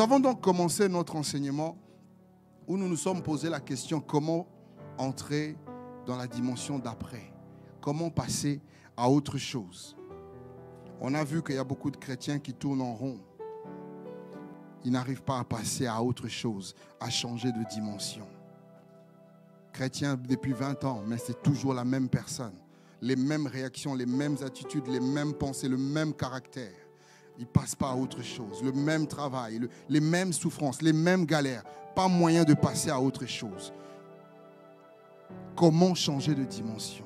avons donc commencé notre enseignement où nous nous sommes posé la question comment entrer dans la dimension d'après, comment passer à autre chose. On a vu qu'il y a beaucoup de chrétiens qui tournent en rond. Ils n'arrivent pas à passer à autre chose, à changer de dimension. Chrétien depuis 20 ans, mais c'est toujours la même personne. Les mêmes réactions, les mêmes attitudes, les mêmes pensées, le même caractère. Ils ne passent pas à autre chose. Le même travail, les mêmes souffrances, les mêmes galères. Pas moyen de passer à autre chose. Comment changer de dimension?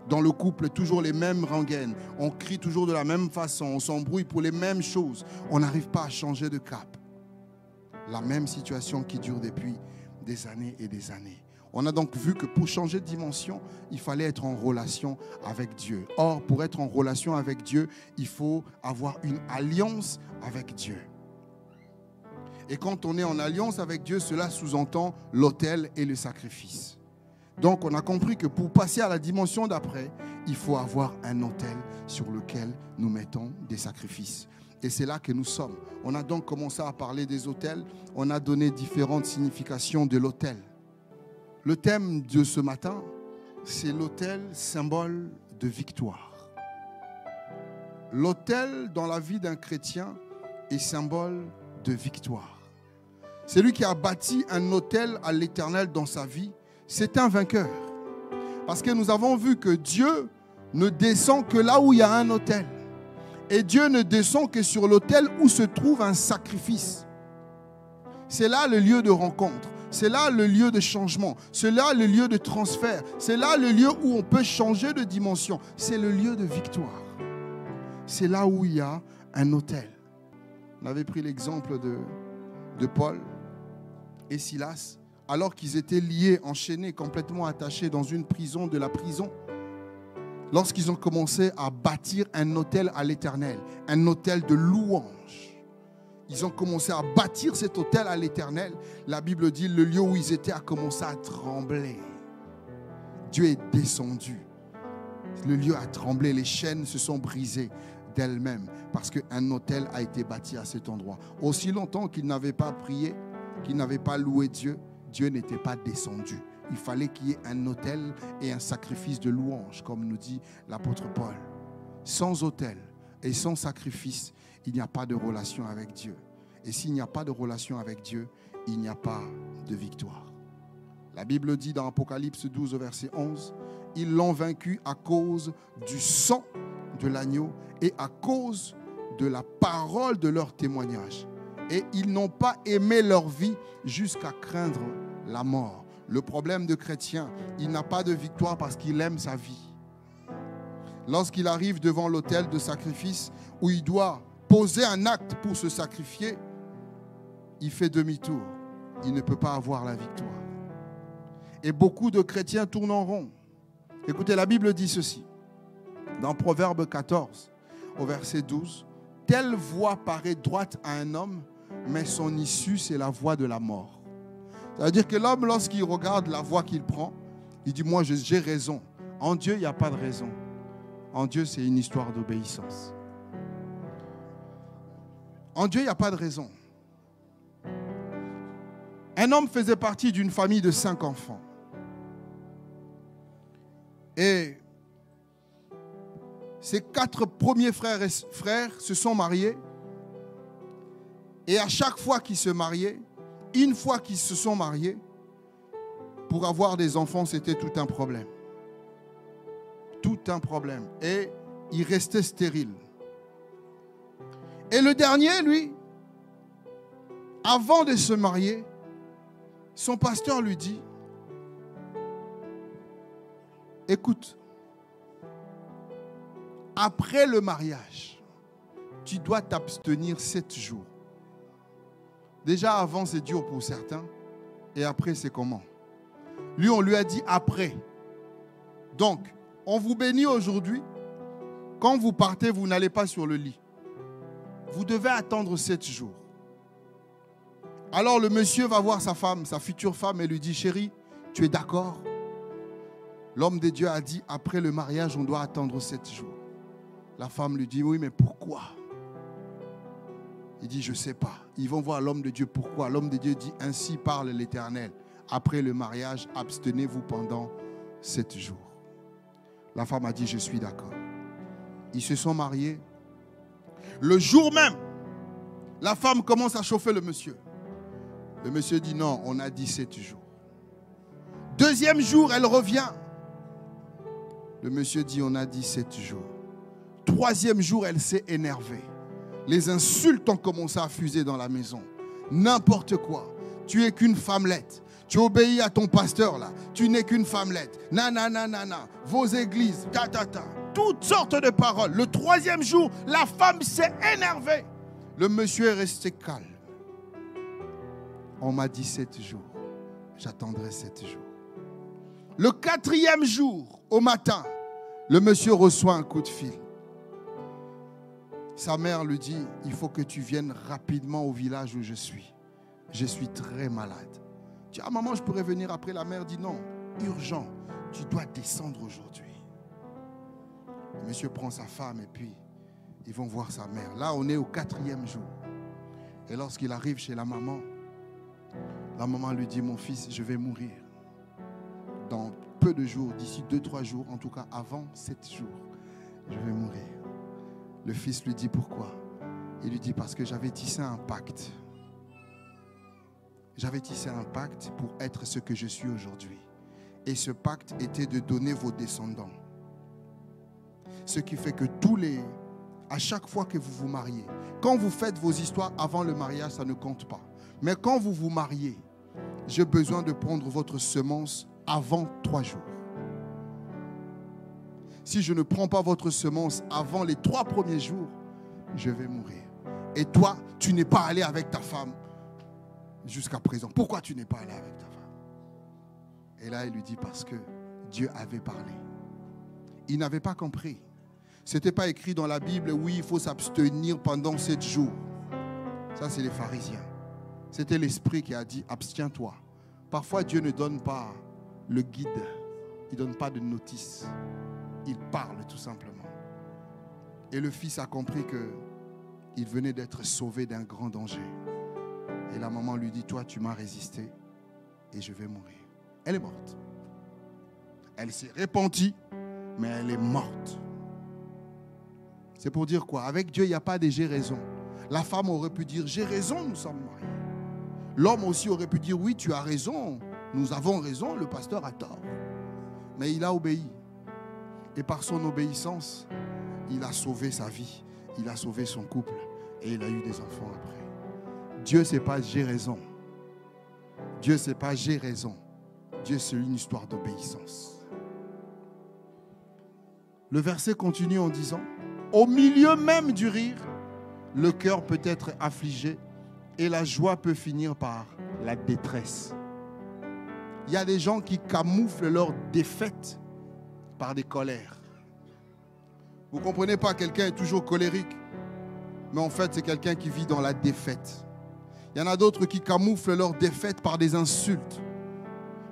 Dans le couple, toujours les mêmes rengaines. On crie toujours de la même façon. On s'embrouille pour les mêmes choses. On n'arrive pas à changer de cap. La même situation qui dure depuis des années et des années. On a donc vu que pour changer de dimension, il fallait être en relation avec Dieu. Or, pour être en relation avec Dieu, il faut avoir une alliance avec Dieu. Et quand on est en alliance avec Dieu, cela sous-entend l'autel et le sacrifice. Donc, on a compris que pour passer à la dimension d'après, il faut avoir un autel sur lequel nous mettons des sacrifices. Et c'est là que nous sommes. On a donc commencé à parler des autels. On a donné différentes significations de l'autel. Le thème de ce matin, c'est l'autel, symbole de victoire. L'autel dans la vie d'un chrétien est symbole de victoire. Celui qui a bâti un autel à l'Éternel dans sa vie, c'est un vainqueur. Parce que nous avons vu que Dieu ne descend que là où il y a un autel. Et Dieu ne descend que sur l'autel où se trouve un sacrifice. C'est là le lieu de rencontre. C'est là le lieu de changement. C'est là le lieu de transfert. C'est là le lieu où on peut changer de dimension. C'est le lieu de victoire. C'est là où il y a un autel. On avait pris l'exemple de Paul et Silas. Alors qu'ils étaient liés, enchaînés, complètement attachés dans une prison de la prison, lorsqu'ils ont commencé à bâtir un autel à l'Éternel, un autel de louange, ils ont commencé à bâtir cet autel à l'Éternel. La Bible dit, le lieu où ils étaient a commencé à trembler. Dieu est descendu. Le lieu a tremblé, les chaînes se sont brisées d'elles-mêmes parce qu'un autel a été bâti à cet endroit. Aussi longtemps qu'ils n'avaient pas prié, qu'ils n'avaient pas loué Dieu, Dieu n'était pas descendu. Il fallait qu'il y ait un autel et un sacrifice de louange, comme nous dit l'apôtre Paul. Sans autel et sans sacrifice, il n'y a pas de relation avec Dieu. Et s'il n'y a pas de relation avec Dieu, il n'y a pas de victoire. La Bible dit dans Apocalypse 12, verset 11, « Ils l'ont vaincu à cause du sang de l'agneau et à cause de la parole de leur témoignage. Et ils n'ont pas aimé leur vie jusqu'à craindre la mort. » Le problème de chrétien, il n'a pas de victoire parce qu'il aime sa vie. Lorsqu'il arrive devant l'autel de sacrifice où il doit poser un acte pour se sacrifier, il fait demi-tour. Il ne peut pas avoir la victoire. Et beaucoup de chrétiens tournent en rond. Écoutez, la Bible dit ceci. Dans Proverbe 14, au verset 12, « Telle voie paraît droite à un homme, mais son issue, c'est la voie de la mort. » Ça veut dire que l'homme, lorsqu'il regarde la voie qu'il prend, il dit, moi, j'ai raison. En Dieu, il n'y a pas de raison. En Dieu, c'est une histoire d'obéissance. En Dieu, il n'y a pas de raison. Un homme faisait partie d'une famille de 5 enfants. Et ses 4 premiers frères se sont mariés. Et à chaque fois qu'ils se mariaient, une fois qu'ils se sont mariés, pour avoir des enfants, c'était tout un problème. Tout un problème. Et il restait stérile. Et le dernier, lui, avant de se marier, son pasteur lui dit, écoute, après le mariage, tu dois t'abstenir 7 jours. Déjà avant, c'est dur pour certains. Et après, c'est comment? Lui, on lui a dit après. Donc, on vous bénit aujourd'hui. Quand vous partez, vous n'allez pas sur le lit. Vous devez attendre 7 jours. Alors le monsieur va voir sa femme, sa future femme, et lui dit, chérie, tu es d'accord? L'homme de Dieu a dit, après le mariage, on doit attendre 7 jours. La femme lui dit, oui, mais pourquoi? Il dit, je ne sais pas. Ils vont voir l'homme de Dieu. Pourquoi? L'homme de Dieu dit, ainsi parle l'Éternel. Après le mariage, abstenez-vous pendant 7 jours. La femme a dit, je suis d'accord. Ils se sont mariés. Le jour même, la femme commence à chauffer le monsieur. Le monsieur dit, non, on a dit 7 jours. Deuxième jour, elle revient. Le monsieur dit, on a dit 7 jours. Troisième jour, elle s'est énervée. Les insultes ont commencé à fuser dans la maison. N'importe quoi. Tu es qu'une femmelette. Tu obéis à ton pasteur là. Tu n'es qu'une femmelette. Nanana. Vos églises. Toutes sortes de paroles. Le troisième jour, la femme s'est énervée. Le monsieur est resté calme. On m'a dit 7 jours. J'attendrai 7 jours. Le quatrième jour, au matin, le monsieur reçoit un coup de fil. Sa mère lui dit, il faut que tu viennes rapidement au village où je suis. Je suis très malade. Tu dis, ah maman, je pourrais venir après. La mère dit, non, urgent, tu dois descendre aujourd'hui. Le monsieur prend sa femme et puis ils vont voir sa mère. Là, on est au quatrième jour. Et lorsqu'il arrive chez la maman lui dit, mon fils, je vais mourir. Dans peu de jours, d'ici 2-3 jours, en tout cas avant 7 jours, je vais mourir. Le fils lui dit pourquoi? Il lui dit parce que j'avais tissé un pacte. J'avais tissé un pacte pour être ce que je suis aujourd'hui. Et ce pacte était de donner vos descendants. Ce qui fait que à chaque fois que vous vous mariez, quand vous faites vos histoires avant le mariage, ça ne compte pas. Mais quand vous vous mariez, j'ai besoin de prendre votre semence avant 3 jours. Si je ne prends pas votre semence avant les 3 premiers jours, je vais mourir. Et toi, tu n'es pas allé avec ta femme jusqu'à présent. Pourquoi tu n'es pas allé avec ta femme? Et là, il lui dit parce que Dieu avait parlé. Il n'avait pas compris. Ce n'était pas écrit dans la Bible, oui, il faut s'abstenir pendant 7 jours. Ça, c'est les pharisiens. C'était l'esprit qui a dit, abstiens-toi. Parfois, Dieu ne donne pas le guide. Il ne donne pas de notice. Il parle tout simplement. Et le fils a compris qu'il venait d'être sauvé d'un grand danger. Et la maman lui dit, toi, tu m'as résisté et je vais mourir. Elle est morte. Elle s'est repentie, mais elle est morte. C'est pour dire quoi? Avec Dieu, il n'y a pas de j'ai raison. La femme aurait pu dire, j'ai raison, nous sommes mariés. L'homme aussi aurait pu dire, oui, tu as raison, nous avons raison, le pasteur a tort. Mais il a obéi. Et par son obéissance, il a sauvé sa vie, il a sauvé son couple et il a eu des enfants après. Dieu, ce n'est pas j'ai raison. Dieu, ce n'est pas j'ai raison. Dieu, c'est une histoire d'obéissance. Le verset continue en disant, au milieu même du rire, le cœur peut être affligé et la joie peut finir par la détresse. Il y a des gens qui camouflent leur défaite par des colères. Vous ne comprenez pas, quelqu'un est toujours colérique, mais en fait, c'est quelqu'un qui vit dans la défaite. Il y en a d'autres qui camouflent leur défaite par des insultes,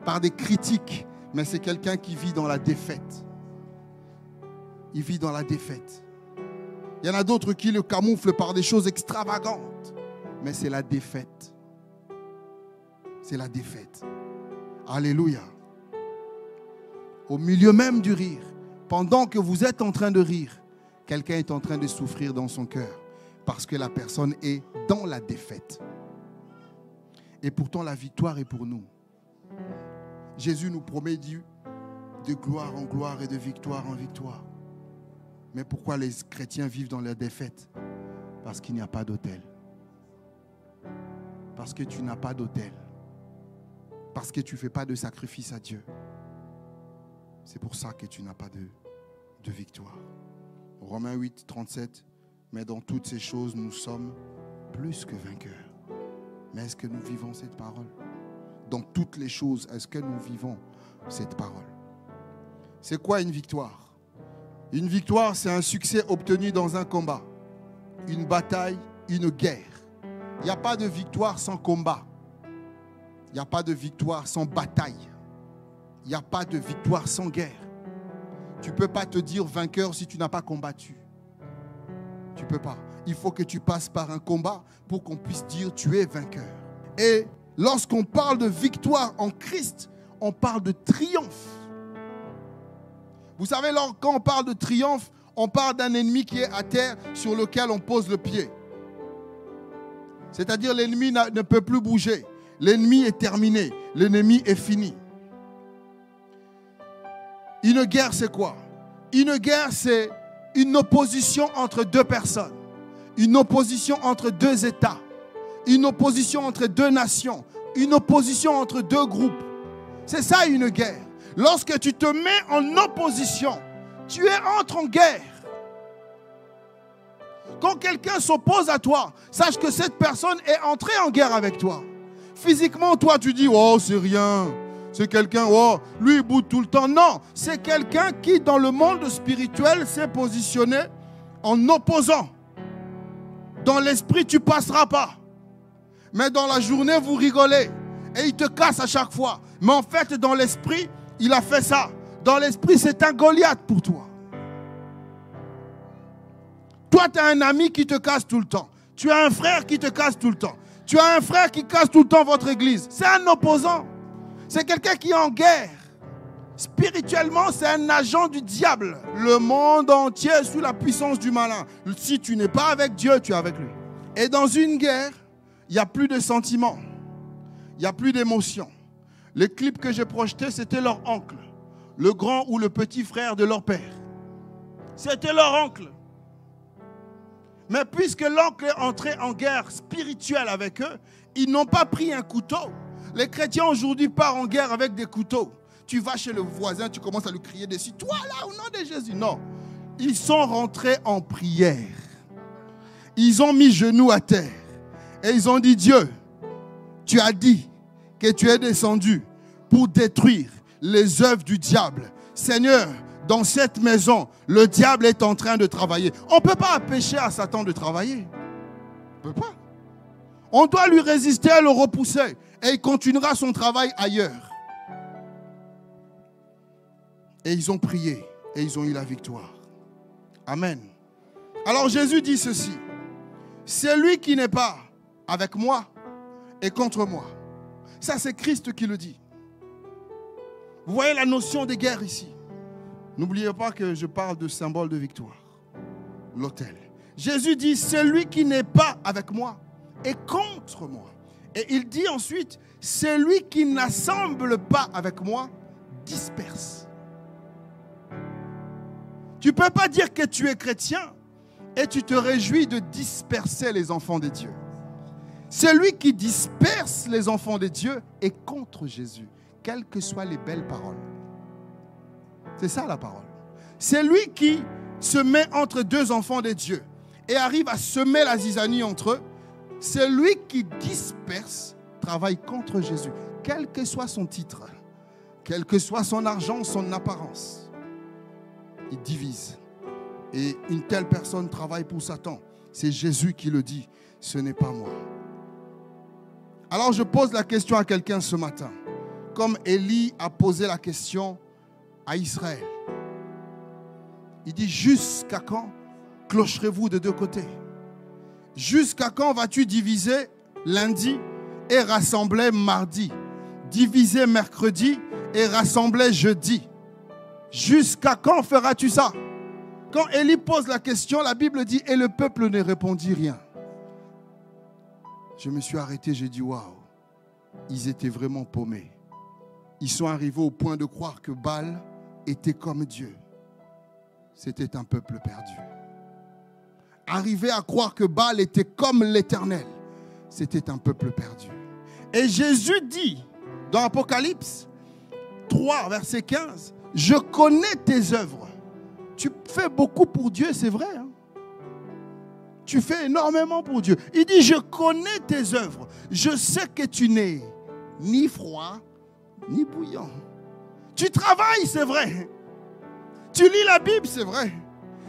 par des critiques, mais c'est quelqu'un qui vit dans la défaite. Il vit dans la défaite. Il y en a d'autres qui le camouflent par des choses extravagantes, mais c'est la défaite. C'est la défaite. Alléluia. Au milieu même du rire, pendant que vous êtes en train de rire, quelqu'un est en train de souffrir dans son cœur parce que la personne est dans la défaite. Et pourtant, la victoire est pour nous. Jésus nous promet de gloire en gloire et de victoire en victoire. Mais pourquoi les chrétiens vivent dans la défaite? Parce qu'il n'y a pas d'autel. Parce que tu n'as pas d'autel. Parce que tu ne fais pas de sacrifice à Dieu. C'est pour ça que tu n'as pas de victoire. Romains 8, 37. Mais dans toutes ces choses, nous sommes plus que vainqueurs. Mais est-ce que nous vivons cette parole? Dans toutes les choses, est-ce que nous vivons cette parole? C'est quoi une victoire? Une victoire, c'est un succès obtenu dans un combat, une bataille, une guerre. Il n'y a pas de victoire sans combat. Il n'y a pas de victoire sans bataille. Il n'y a pas de victoire sans guerre. Tu ne peux pas te dire vainqueur si tu n'as pas combattu. Tu ne peux pas. Il faut que tu passes par un combat pour qu'on puisse dire tu es vainqueur. Et lorsqu'on parle de victoire en Christ, on parle de triomphe. Vous savez, quand on parle de triomphe, on parle d'un ennemi qui est à terre sur lequel on pose le pied. C'est-à-dire l'ennemi ne peut plus bouger. L'ennemi est terminé. L'ennemi est fini. Une guerre, c'est quoi? Une guerre, c'est une opposition entre deux personnes. Une opposition entre deux États. Une opposition entre deux nations. Une opposition entre deux groupes. C'est ça une guerre. Lorsque tu te mets en opposition, tu entres en guerre. Quand quelqu'un s'oppose à toi, sache que cette personne est entrée en guerre avec toi. Physiquement, toi, tu dis, oh, c'est rien. C'est quelqu'un, oh, lui, il boude tout le temps. Non, c'est quelqu'un qui, dans le monde spirituel, s'est positionné en opposant. Dans l'esprit, tu ne passeras pas. Mais dans la journée, vous rigolez. Et il te casse à chaque fois. Mais en fait, dans l'esprit, il a fait ça. Dans l'esprit, c'est un Goliath pour toi. Toi, tu as un ami qui te casse tout le temps. Tu as un frère qui te casse tout le temps. Tu as un frère qui casse tout le temps votre église. C'est un opposant. C'est quelqu'un qui est en guerre. Spirituellement, c'est un agent du diable. Le monde entier est sous la puissance du malin. Si tu n'es pas avec Dieu, tu es avec lui. Et dans une guerre, il n'y a plus de sentiments. Il n'y a plus d'émotions. Les clips que j'ai projetés, c'était leur oncle. Le grand ou le petit frère de leur père. C'était leur oncle. Mais puisque l'oncle est entré en guerre spirituelle avec eux, ils n'ont pas pris un couteau. Les chrétiens aujourd'hui partent en guerre avec des couteaux. Tu vas chez le voisin, tu commences à lui crier dessus. Toi là, au nom de Jésus. Non. Ils sont rentrés en prière. Ils ont mis genoux à terre. Et ils ont dit, Dieu, tu as dit que tu es descendu pour détruire les œuvres du diable. Seigneur, dans cette maison, le diable est en train de travailler. On ne peut pas empêcher à Satan de travailler. On ne peut pas. On doit lui résister, le repousser. Et il continuera son travail ailleurs. Et ils ont prié. Et ils ont eu la victoire. Amen. Alors Jésus dit ceci. Celui qui n'est pas avec moi est contre moi. Ça, c'est Christ qui le dit. Vous voyez la notion de guerre ici. N'oubliez pas que je parle de symbole de victoire. L'autel. Jésus dit, celui qui n'est pas avec moi est contre moi. Et il dit ensuite, celui qui n'assemble pas avec moi disperse. Tu ne peux pas dire que tu es chrétien et tu te réjouis de disperser les enfants de Dieu. Celui qui disperse les enfants de Dieu est contre Jésus, quelles que soient les belles paroles. C'est ça la parole. C'est lui qui se met entre deux enfants de Dieu et arrive à semer la zizanie entre eux. C'est lui qui disperse, travaille contre Jésus, quel que soit son titre, quel que soit son argent, son apparence. Il divise. Et une telle personne travaille pour Satan. C'est Jésus qui le dit, ce n'est pas moi. Alors je pose la question à quelqu'un ce matin, comme Élie a posé la question à Israël. Il dit, jusqu'à quand clocherez-vous de deux côtés? Jusqu'à quand vas-tu diviser lundi et rassembler mardi? Diviser mercredi et rassembler jeudi? Jusqu'à quand feras-tu ça? Quand Élie pose la question, la Bible dit, et le peuple ne répondit rien. Je me suis arrêté, j'ai dit, waouh, ils étaient vraiment paumés. Ils sont arrivés au point de croire que Baal était comme Dieu. C'était un peuple perdu. Arriver à croire que Baal était comme l'Éternel, c'était un peuple perdu. Et Jésus dit, dans Apocalypse 3, verset 15, « Je connais tes œuvres. » Tu fais beaucoup pour Dieu, c'est vrai. Hein? Tu fais énormément pour Dieu. Il dit, je connais tes œuvres. Je sais que tu n'es ni froid, ni bouillant. Tu travailles, c'est vrai. Tu lis la Bible, c'est vrai.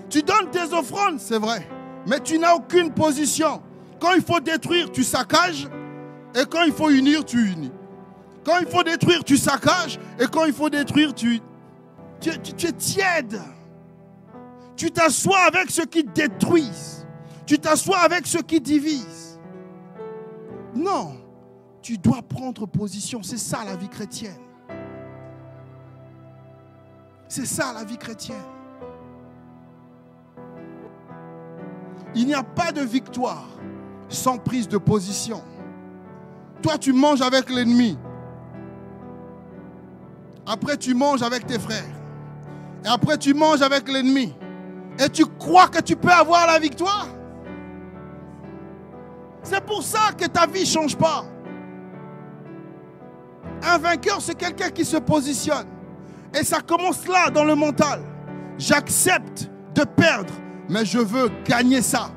Tu donnes tes offrandes, c'est vrai. Mais tu n'as aucune position. Quand il faut détruire, tu saccages. Et quand il faut unir, tu unis. Quand il faut détruire, tu saccages. Et quand il faut détruire, tu es tiède. Tu t'assois avec ceux qui détruisent. Tu t'assois avec ceux qui divisent. Non, tu dois prendre position. C'est ça la vie chrétienne. C'est ça la vie chrétienne. Il n'y a pas de victoire sans prise de position. Toi, tu manges avec l'ennemi. Après, tu manges avec tes frères. Et après, tu manges avec l'ennemi. Et tu crois que tu peux avoir la victoire. C'est pour ça que ta vie ne change pas. Un vainqueur, c'est quelqu'un qui se positionne. Et ça commence là, dans le mental. J'accepte de perdre, mais je veux gagner ça.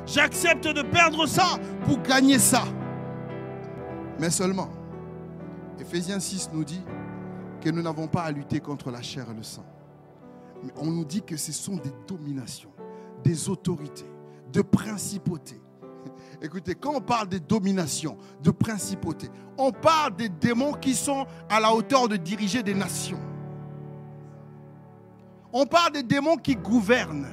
J'accepte de perdre ça pour gagner ça. Mais seulement, Ephésiens 6 nous dit que nous n'avons pas à lutter contre la chair et le sang. Mais on nous dit que ce sont des dominations, des autorités, de principautés. Écoutez, quand on parle des dominations, de principautés, on parle des démons qui sont à la hauteur de diriger des nations. On parle des démons qui gouvernent.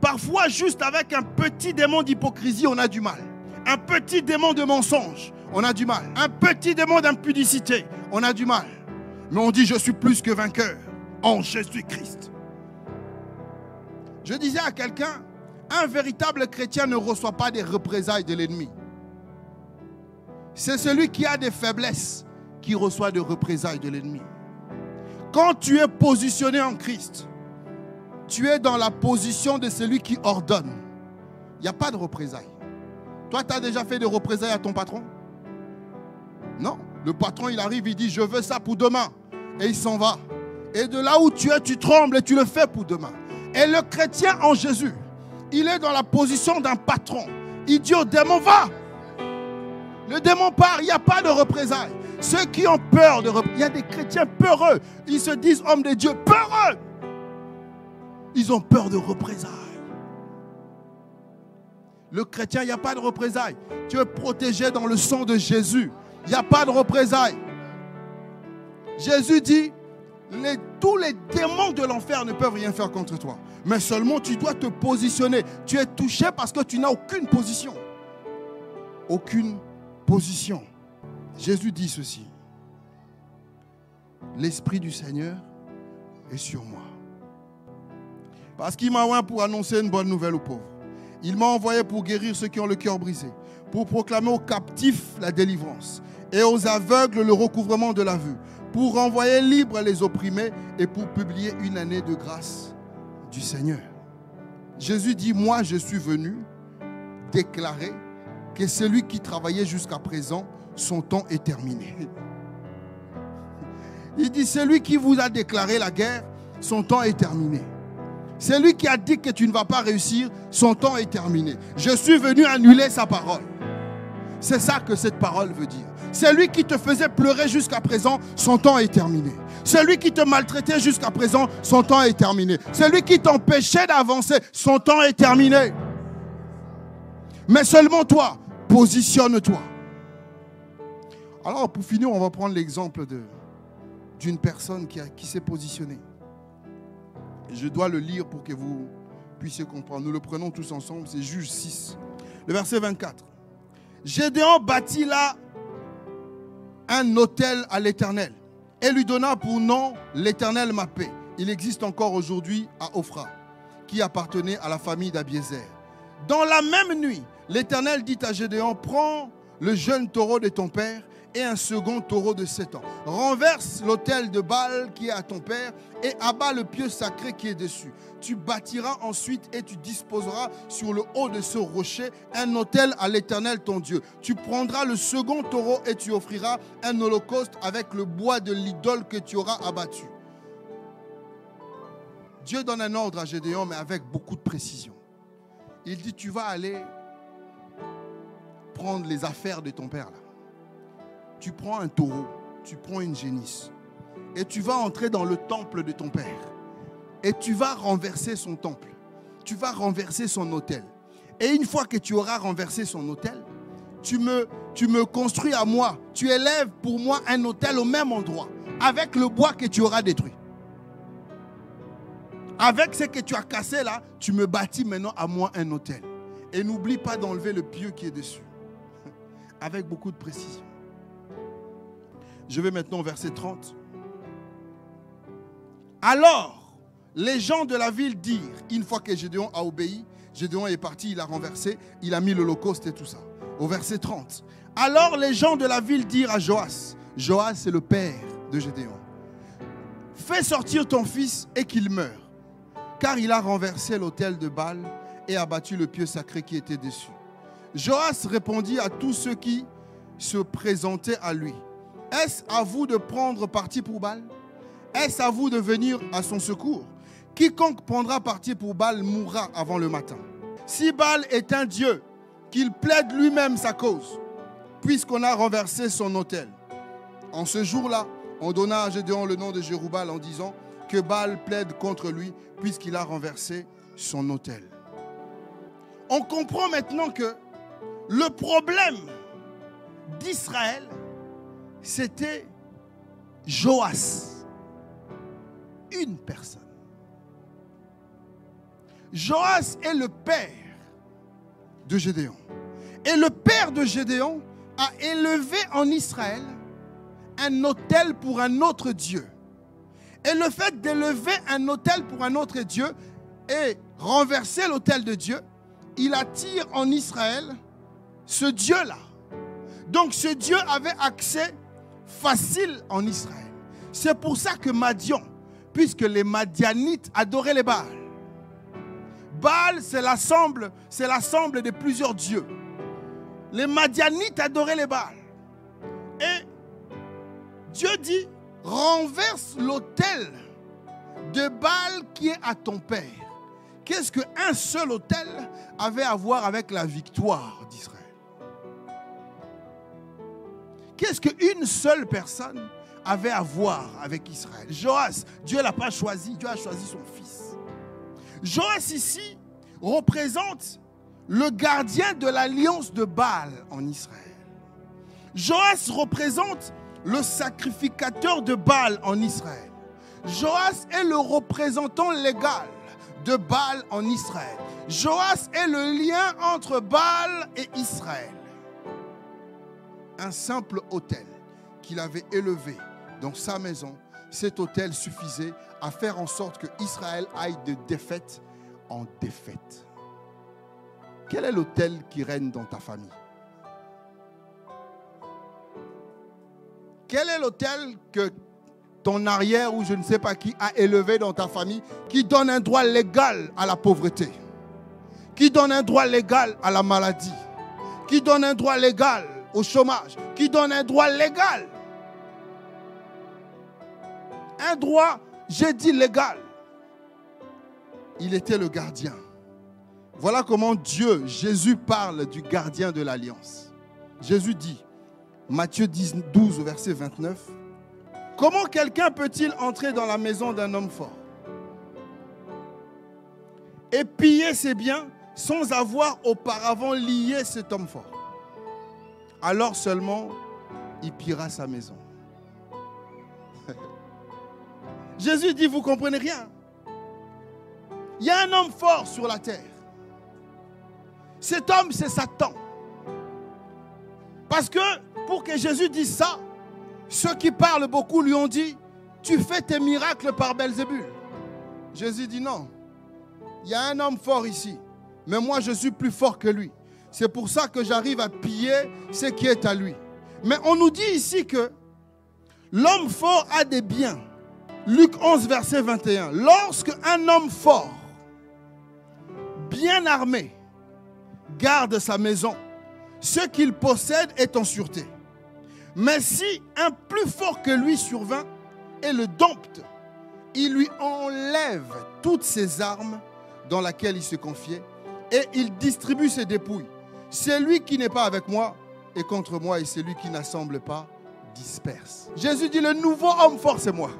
Parfois, juste avec un petit démon d'hypocrisie, on a du mal. Un petit démon de mensonge, on a du mal. Un petit démon d'impudicité, on a du mal. Mais on dit, je suis plus que vainqueur en Jésus-Christ. Je disais à quelqu'un, un véritable chrétien ne reçoit pas des représailles de l'ennemi. C'est celui qui a des faiblesses qui reçoit des représailles de l'ennemi. Quand tu es positionné en Christ, tu es dans la position de celui qui ordonne. Il n'y a pas de représailles. Toi, tu as déjà fait des représailles à ton patron? Non. Le patron, il arrive, il dit, je veux ça pour demain. Et il s'en va. Et de là où tu es, tu trembles et tu le fais pour demain. Et le chrétien en Jésus, il est dans la position d'un patron. Il dit au démon, va. Le démon part, il n'y a pas de représailles. Ceux qui ont peur de représailles, il y a des chrétiens peureux. Ils se disent hommes de Dieu, peureux. Ils ont peur de représailles. Le chrétien, il n'y a pas de représailles. Tu es protégé dans le sang de Jésus. Il n'y a pas de représailles. Jésus dit, tous les démons de l'enfer ne peuvent rien faire contre toi. Mais seulement tu dois te positionner. Tu es touché parce que tu n'as aucune position. Aucune position. Jésus dit ceci. L'Esprit du Seigneur est sur moi. Parce qu'il m'a envoyé pour annoncer une bonne nouvelle aux pauvres. Il m'a envoyé pour guérir ceux qui ont le cœur brisé, pour proclamer aux captifs la délivrance et aux aveugles le recouvrement de la vue, pour renvoyer libres les opprimés et pour publier une année de grâce du Seigneur. Jésus dit, moi je suis venu déclarer que celui qui travaillait jusqu'à présent, son temps est terminé. Il dit, celui qui vous a déclaré la guerre, son temps est terminé. Celui qui a dit que tu ne vas pas réussir, son temps est terminé. Je suis venu annuler sa parole. C'est ça que cette parole veut dire. Celui qui te faisait pleurer jusqu'à présent, son temps est terminé. Celui qui te maltraitait jusqu'à présent, son temps est terminé. Celui qui t'empêchait d'avancer, son temps est terminé. Mais seulement toi, positionne-toi. Alors pour finir, on va prendre l'exemple d'une personne qui s'est positionnée. Je dois le lire pour que vous puissiez comprendre. Nous le prenons tous ensemble, c'est Juge 6. Le verset 24. Gédéon bâtit là un autel à l'Éternel et lui donna pour nom l'Éternel ma paix. Il existe encore aujourd'hui à Ophra, qui appartenait à la famille d'Abiézer. Dans la même nuit, l'Éternel dit à Gédéon, prends le jeune taureau de ton père et un second taureau de 7 ans. Renverse l'autel de Baal qui est à ton père et abat le pieu sacré qui est dessus. Tu bâtiras ensuite et tu disposeras sur le haut de ce rocher un autel à l'Éternel ton Dieu. Tu prendras le second taureau et tu offriras un holocauste avec le bois de l'idole que tu auras abattu. Dieu donne un ordre à Gédéon, mais avec beaucoup de précision. Il dit, tu vas aller prendre les affaires de ton père là. Tu prends un taureau, tu prends une génisse et tu vas entrer dans le temple de ton père et tu vas renverser son temple, tu vas renverser son autel. Et une fois que tu auras renversé son autel, tu me construis à moi, tu élèves pour moi un autel au même endroit avec le bois que tu auras détruit. Avec ce que tu as cassé là, tu me bâtis maintenant à moi un autel. Et n'oublie pas d'enlever le pieu qui est dessus. Avec beaucoup de précision. Je vais maintenant au verset 30. Alors, les gens de la ville dirent, une fois que Gédéon a obéi, Gédéon est parti, il a renversé, il a mis l'holocauste et tout ça. Au verset 30. Alors les gens de la ville dirent à Joas, Joas c'est le père de Gédéon, fais sortir ton fils et qu'il meure, car il a renversé l'autel de Baal et abattu le pieu sacré qui était dessus. Joas répondit à tous ceux qui se présentaient à lui, est-ce à vous de prendre parti pour Baal? Est-ce à vous de venir à son secours? Quiconque prendra parti pour Baal mourra avant le matin. Si Baal est un dieu, qu'il plaide lui-même sa cause, puisqu'on a renversé son autel. En ce jour-là, on donna à Gédéon le nom de Jérubbal en disant que Baal plaide contre lui, puisqu'il a renversé son autel. On comprend maintenant que le problème d'Israël, c'était Joas. Une personne. Joas est le père de Gédéon. Et le père de Gédéon a élevé en Israël un autel pour un autre Dieu. Et le fait d'élever un autel pour un autre Dieu et renverser l'autel de Dieu, il attire en Israël ce Dieu-là. Donc ce Dieu avait accès facile en Israël. C'est pour ça que Madian, puisque les Madianites adoraient les Baals. Baal, c'est l'ensemble de plusieurs dieux. Les Madianites adoraient les Baals. Et Dieu dit, renverse l'autel de Baal qui est à ton père. Qu'est-ce qu'un seul autel avait à voir avec la victoire d'Israël? Qu'est-ce qu'une seule personne avait à voir avec Israël? Joas, Dieu ne l'a pas choisi, Dieu a choisi son fils. Joas ici représente le gardien de l'alliance de Baal en Israël. Joas représente le sacrificateur de Baal en Israël. Joas est le représentant légal de Baal en Israël. Joas est le lien entre Baal et Israël. Un simple autel qu'il avait élevé dans sa maison, cet autel suffisait à faire en sorte que Israël aille de défaite en défaite. Quel est l'autel qui règne dans ta famille? Quel est l'autel que ton arrière ou je ne sais pas qui a élevé dans ta famille qui donne un droit légal à la pauvreté, qui donne un droit légal à la maladie, qui donne un droit légal au chômage, qui donne un droit légal? Un droit, j'ai dit légal. Il était le gardien. Voilà comment Jésus parle du gardien de l'alliance. Jésus dit, Matthieu 12, verset 29, « Comment quelqu'un peut-il entrer dans la maison d'un homme fort et piller ses biens sans avoir auparavant lié cet homme fort? Alors seulement, il pillera sa maison. » Jésus dit, vous ne comprenez rien. Il y a un homme fort sur la terre. Cet homme, c'est Satan. Parce que pour que Jésus dise ça, ceux qui parlent beaucoup lui ont dit, tu fais tes miracles par Belzébul. Jésus dit non. Il y a un homme fort ici. Mais moi, je suis plus fort que lui. C'est pour ça que j'arrive à piller ce qui est à lui. Mais on nous dit ici que l'homme fort a des biens. Luc 11, verset 21. Lorsque un homme fort, bien armé, garde sa maison, ce qu'il possède est en sûreté. Mais si un plus fort que lui survint et le dompte, il lui enlève toutes ses armes dans lesquelles il se confiait et il distribue ses dépouilles. Celui qui n'est pas avec moi est contre moi et celui qui n'assemble pas disperse. Jésus dit, le nouveau homme fort, c'est moi.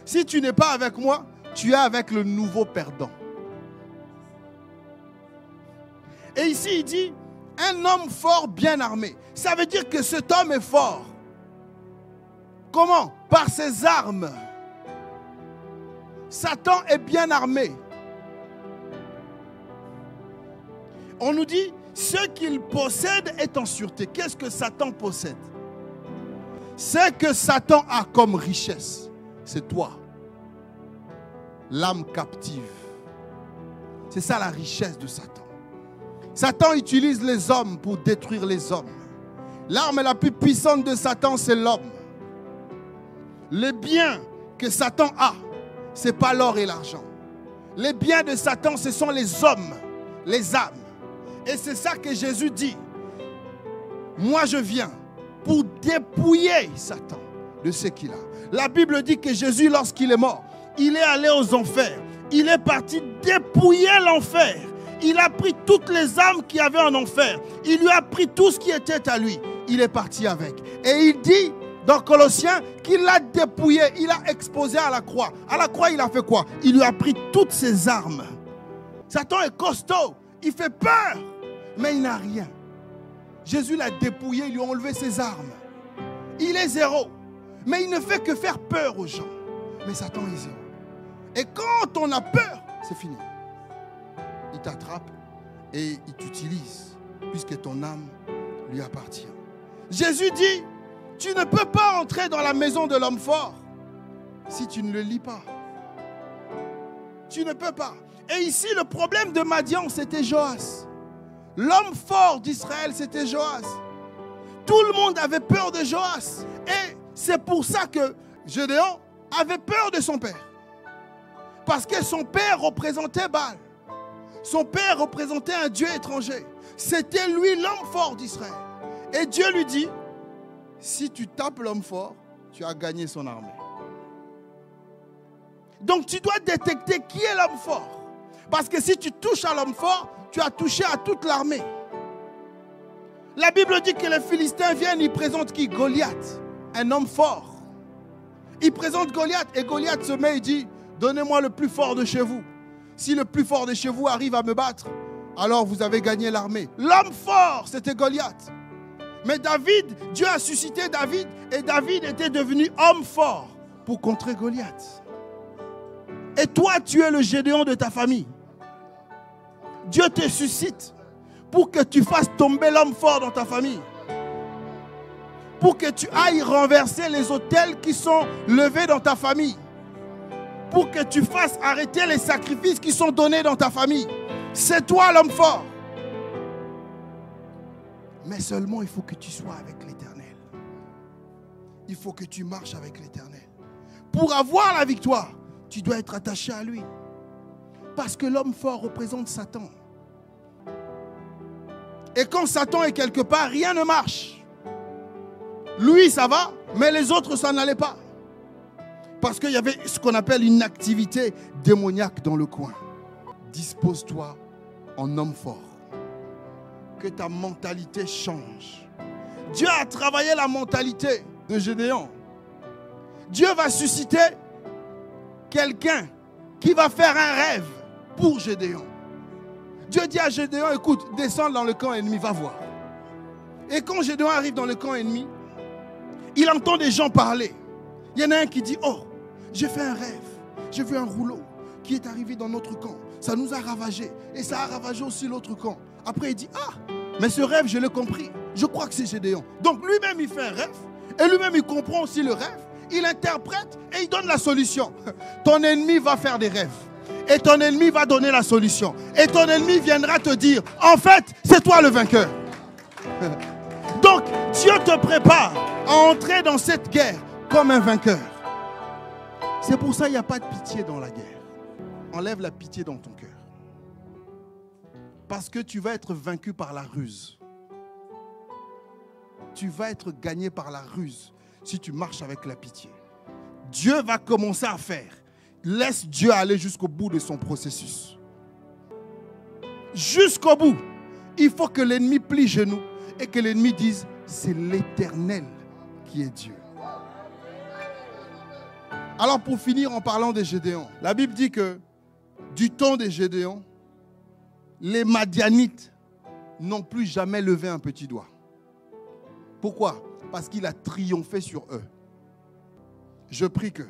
Si tu n'es pas avec moi, tu es avec le nouveau perdant. Et ici, il dit, un homme fort bien armé. Ça veut dire que cet homme est fort. Comment? Par ses armes. Satan est bien armé. On nous dit, ce qu'il possède est en sûreté. Qu'est-ce que Satan possède? Ce que Satan a comme richesse, c'est toi. L'âme captive. C'est ça la richesse de Satan. Satan utilise les hommes pour détruire les hommes. L'arme la plus puissante de Satan, c'est l'homme. Les biens que Satan a, ce n'est pas l'or et l'argent. Les biens de Satan, ce sont les hommes, les âmes. Et c'est ça que Jésus dit. Moi, je viens pour dépouiller Satan de ce qu'il a. La Bible dit que Jésus, lorsqu'il est mort, il est allé aux enfers. Il est parti dépouiller l'enfer. Il a pris toutes les âmes qu'il y avait en enfer. Il lui a pris tout ce qui était à lui. Il est parti avec. Et il dit dans Colossiens qu'il l'a dépouillé. Il l'a exposé à la croix. À la croix, il a fait quoi? Il lui a pris toutes ses armes. Satan est costaud. Il fait peur. Mais il n'a rien. Jésus l'a dépouillé. Il lui a enlevé ses armes. Il est zéro. Mais il ne fait que faire peur aux gens. Mais Satan est zéro. Et quand on a peur, c'est fini. Il t'attrape et il t'utilise puisque ton âme lui appartient. Jésus dit, tu ne peux pas entrer dans la maison de l'homme fort si tu ne le lis pas. Tu ne peux pas. Et ici, le problème de Madian, c'était Joas. L'homme fort d'Israël, c'était Joas. Tout le monde avait peur de Joas. Et c'est pour ça que Gédéon avait peur de son père. Parce que son père représentait Baal. Son père représentait un Dieu étranger. C'était lui l'homme fort d'Israël. Et Dieu lui dit, si tu tapes l'homme fort, tu as gagné son armée. Donc tu dois détecter qui est l'homme fort. Parce que si tu touches à l'homme fort, tu as touché à toute l'armée. La Bible dit que les Philistins viennent, ils présentent qui? Goliath, un homme fort. Ils présentent Goliath et Goliath se met et dit, donnez-moi le plus fort de chez vous. Si le plus fort de chez vous arrive à me battre, alors vous avez gagné l'armée. L'homme fort, c'était Goliath. Mais David, Dieu a suscité David et David était devenu homme fort pour contrer Goliath. Et toi, tu es le Gédéon de ta famille. Dieu te suscite pour que tu fasses tomber l'homme fort dans ta famille. Pour que tu ailles renverser les autels qui sont levés dans ta famille. Pour que tu fasses arrêter les sacrifices qui sont donnés dans ta famille. C'est toi l'homme fort. Mais seulement il faut que tu sois avec l'Éternel. Il faut que tu marches avec l'Éternel. Pour avoir la victoire, tu dois être attaché à lui. Parce que l'homme fort représente Satan. Et quand Satan est quelque part, rien ne marche. Lui, ça va, mais les autres, ça n'allait pas. Parce qu'il y avait ce qu'on appelle une activité démoniaque dans le coin. Dispose-toi en homme fort. Que ta mentalité change. Dieu a travaillé la mentalité de Gédéon. Dieu va susciter quelqu'un qui va faire un rêve pour Gédéon. Dieu dit à Gédéon, écoute, descends dans le camp ennemi, va voir. Et quand Gédéon arrive dans le camp ennemi, il entend des gens parler. Il y en a un qui dit, oh, j'ai fait un rêve. J'ai vu un rouleau qui est arrivé dans notre camp. Ça nous a ravagé. Et ça a ravagé aussi l'autre camp. Après, il dit, ah, mais ce rêve, je l'ai compris. Je crois que c'est Gédéon. Donc lui-même, il fait un rêve. Et lui-même, il comprend aussi le rêve. Il interprète et il donne la solution. Ton ennemi va faire des rêves. Et ton ennemi va donner la solution. Et ton ennemi viendra te dire, en fait, c'est toi le vainqueur. Donc, Dieu te prépare à entrer dans cette guerre comme un vainqueur. C'est pour ça qu'il n'y a pas de pitié dans la guerre. Enlève la pitié dans ton cœur. Parce que tu vas être vaincu par la ruse. Tu vas être gagné par la ruse si tu marches avec la pitié. Dieu va commencer à faire. Laisse Dieu aller jusqu'au bout de son processus. Jusqu'au bout. Il faut que l'ennemi plie genoux et que l'ennemi dise, c'est l'Éternel qui est Dieu. Alors pour finir en parlant des Gédéons, la Bible dit que du temps des Gédéons, les Madianites n'ont plus jamais levé un petit doigt. Pourquoi? Parce qu'il a triomphé sur eux. Je prie que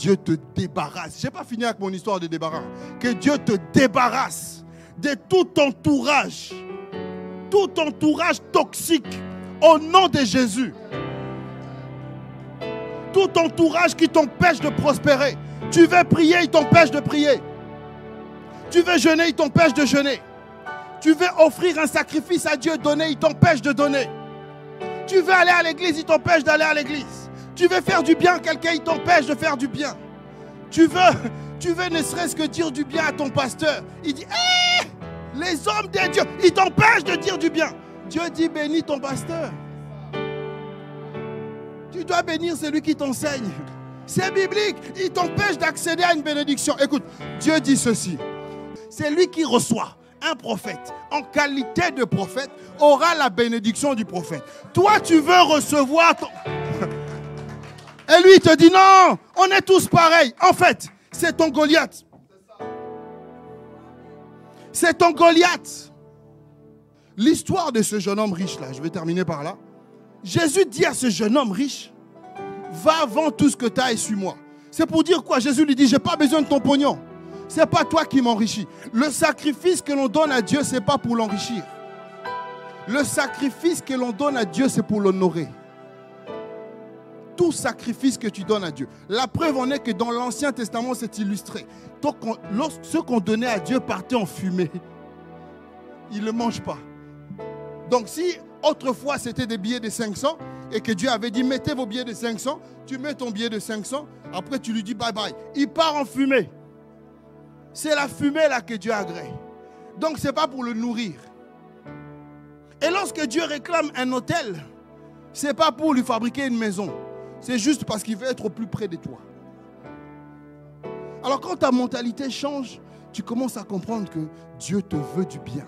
Dieu te débarrasse. Je n'ai pas fini avec mon histoire de débarras. Que Dieu te débarrasse de tout entourage toxique au nom de Jésus. Tout entourage qui t'empêche de prospérer. Tu veux prier, il t'empêche de prier. Tu veux jeûner, il t'empêche de jeûner. Tu veux offrir un sacrifice à Dieu, donner, il t'empêche de donner. Tu veux aller à l'église, il t'empêche d'aller à l'église. Tu veux faire du bien à quelqu'un, il t'empêche de faire du bien. Tu veux ne serait-ce que dire du bien à ton pasteur. Il dit, hé, les hommes de Dieu, il t'empêche de dire du bien. Dieu dit, bénis ton pasteur. Tu dois bénir celui qui t'enseigne. C'est biblique. Il t'empêche d'accéder à une bénédiction. Écoute, Dieu dit ceci. C'est lui qui reçoit un prophète en qualité de prophète aura la bénédiction du prophète. Toi, tu veux recevoir ton... Et lui, il te dit non, on est tous pareils. En fait, c'est ton Goliath. C'est ton Goliath. L'histoire de ce jeune homme riche là, je vais terminer par là. Jésus dit à ce jeune homme riche, va vendre tout ce que tu as et suis-moi. C'est pour dire quoi? Jésus lui dit, je n'ai pas besoin de ton pognon. Ce n'est pas toi qui m'enrichis. Le sacrifice que l'on donne à Dieu, ce n'est pas pour l'enrichir. Le sacrifice que l'on donne à Dieu, c'est pour l'honorer. Tout sacrifice que tu donnes à Dieu. La preuve en est que dans l'Ancien Testament, c'est illustré. Donc, ce qu'on donnait à Dieu partait en fumée. Il ne le mange pas. Donc, si autrefois c'était des billets de 500 et que Dieu avait dit, mettez vos billets de 500, tu mets ton billet de 500, après tu lui dis bye bye. Il part en fumée. C'est la fumée là que Dieu agrée. Donc, ce n'est pas pour le nourrir. Et lorsque Dieu réclame un hôtel, ce n'est pas pour lui fabriquer une maison. C'est juste parce qu'il veut être au plus près de toi. Alors quand ta mentalité change, tu commences à comprendre que Dieu te veut du bien.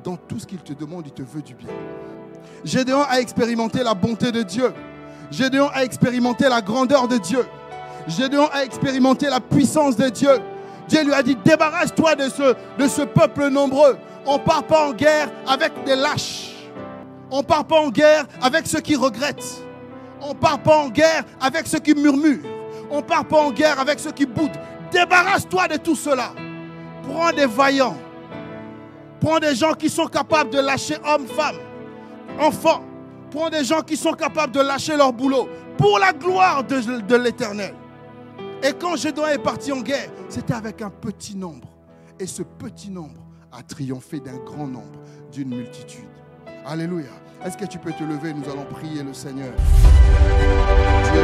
Dans tout ce qu'il te demande, il te veut du bien. Gédéon a expérimenté la bonté de Dieu. Gédéon a expérimenté la grandeur de Dieu. Gédéon a expérimenté la puissance de Dieu. Dieu lui a dit, débarrasse-toi de ce peuple nombreux. On ne part pas en guerre avec des lâches. On ne part pas en guerre avec ceux qui regrettent. On ne part pas en guerre avec ceux qui murmurent. On ne part pas en guerre avec ceux qui boudent. Débarrasse-toi de tout cela. Prends des vaillants. Prends des gens qui sont capables de lâcher hommes, femmes, enfants. Prends des gens qui sont capables de lâcher leur boulot pour la gloire de l'Éternel. Et quand Gédéon est parti en guerre, c'était avec un petit nombre. Et ce petit nombre a triomphé d'un grand nombre, d'une multitude. Alléluia. Est-ce que tu peux te lever? Nous allons prier le Seigneur. Dieu